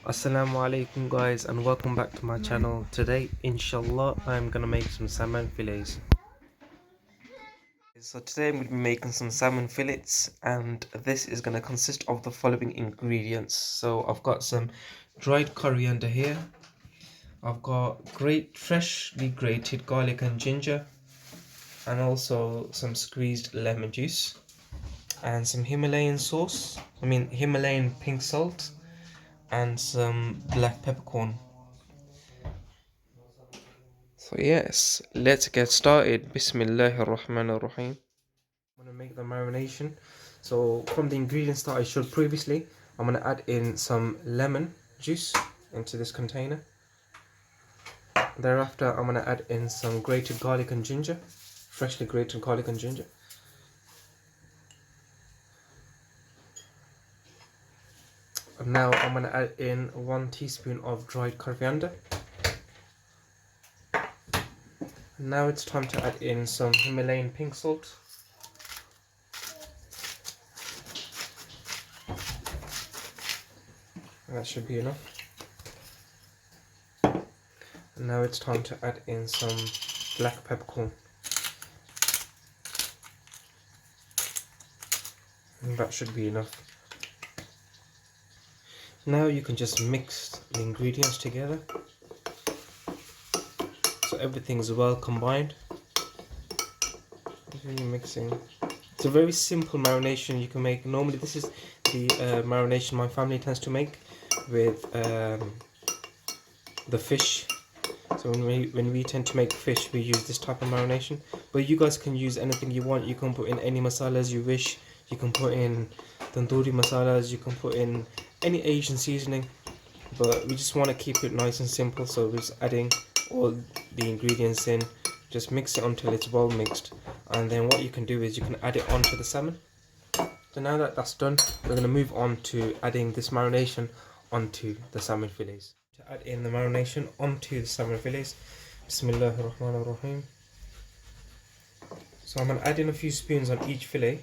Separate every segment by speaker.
Speaker 1: Assalamu alaikum guys, and welcome back to my channel. Today inshallah I'm gonna make some salmon fillets. So today I'm going to be making some salmon fillets, and this is going to consist of the following ingredients. So I've got some dried coriander here, I've got freshly grated garlic and ginger, and also some squeezed lemon juice, and some Himalayan pink salt, and some black peppercorn. So yes, let's get started. Bismillahir Rahmanir Rahim. I'm going to make the marination. So from the ingredients that I showed previously, I'm going to add in some lemon juice into this container. Thereafter, I'm going to add in some grated garlic and ginger, freshly grated garlic and ginger. And now I'm going to add in 1 teaspoon of dried coriander. Now it's time to add in some Himalayan pink salt. That should be enough. And now it's time to add in some black peppercorn. And that should be enough. Now you can just mix the ingredients together so everything's well combined. Really mixing. It's a very simple marination you can make. Normally this is the marination my family tends to make with the fish. So when we tend to make fish, we use this type of marination. But you guys can use anything you want. You can put in any masalas you wish. You can put in tandoori masalas. You can put in any Asian seasoning. But we just want to keep it nice and simple. So we're just adding all the ingredients in. Just mix it until it's well mixed. And then what you can do is you can add it onto the salmon. So now that that's done, we're going to move on to adding this marination onto the salmon fillets. To add in the marination onto the salmon fillets, Bismillahir Rahmanir Rahim. So I'm going to add in a few spoons on each fillet,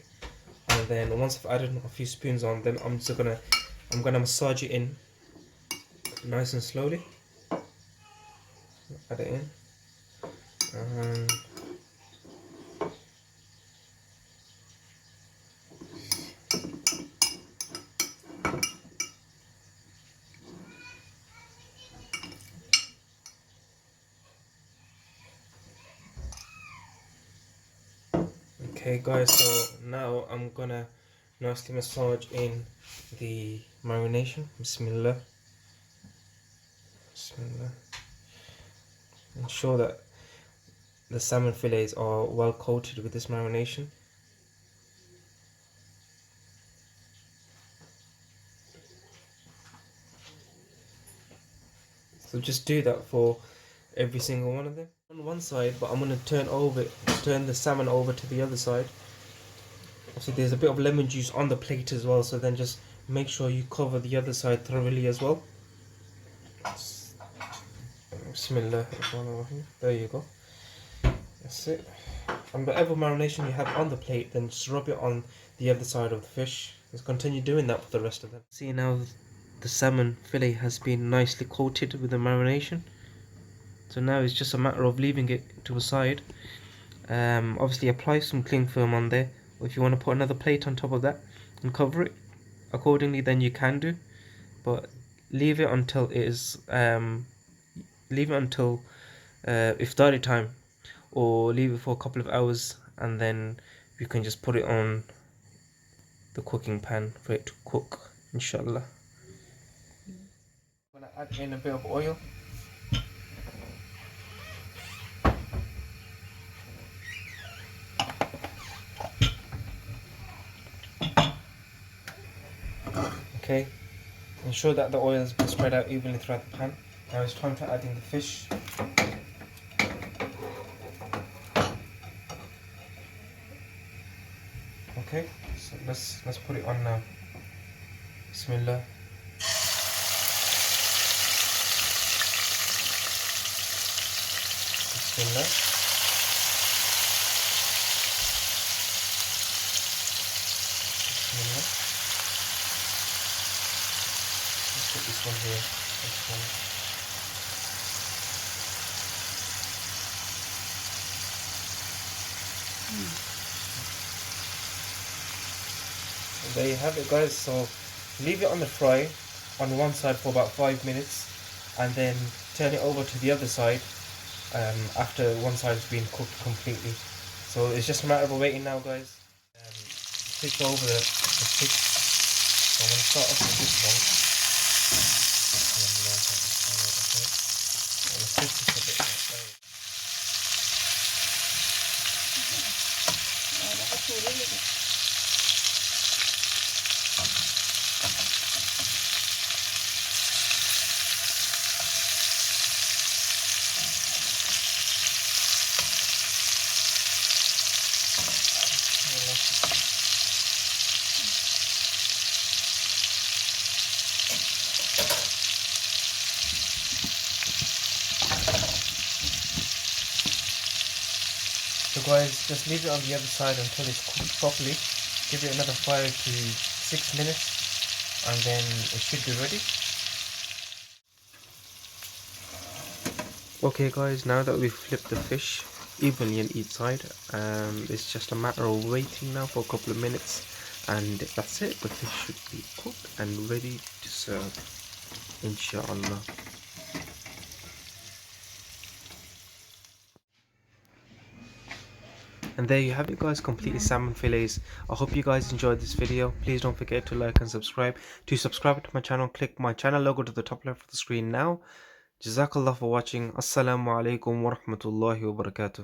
Speaker 1: and then once I've added a few spoons on, then I'm gonna massage it in nice and slowly. Add it in, and okay guys, so now I'm gonna nicely massage in the marination. Bismillah. Bismillah. Ensure that the salmon fillets are well coated with this marination. So just do that for every single one of them. On one side, but I'm going to turn the salmon over to the other side. So there's a bit of lemon juice on the plate as well, so then just make sure you cover the other side thoroughly as well. Bismillah. There you go. That's it. And whatever marination you have on the plate, then just rub it on the other side of the fish. Just continue doing that for the rest of them. See, now the salmon fillet has been nicely coated with the marination. So now it's just a matter of leaving it to the side. Obviously apply some cling film on there, or if you want to put another plate on top of that and cover it accordingly, then you can do. But leave it until it is iftari time, or leave it for a couple of hours, and then you can just put it on the cooking pan for it to cook, inshallah. I'm going to add in a bit of oil. Okay, ensure that the oil has been spread out evenly throughout the pan. Now it's time to add in the fish. Okay, so let's put it on now. Bismillah. Bismillah. Bismillah. Let's get this one here. This one. And there you have it, guys. So leave it on the fry on one side for about 5 minutes, and then turn it over to the other side after one side's been cooked completely. So it's just a matter of waiting now, guys. Switch over the fish. So I'm going to start off with this one. I'm going to switch this a bit more. So guys, just leave it on the other side until it's cooked properly. Give it another 5 to 6 minutes and then it should be ready. Okay guys, now that we've flipped the fish evenly on each side, it's just a matter of waiting now for a couple of minutes, and that's it. The fish should be cooked and ready to serve, inshallah. And there you have it, guys, completely salmon fillets. I hope you guys enjoyed this video. Please don't forget to like and subscribe. To subscribe to my channel, click my channel logo to the top left of the screen now. Jazakallah for watching. Assalamu alaikum wa rahmatullahi wa barakatuh.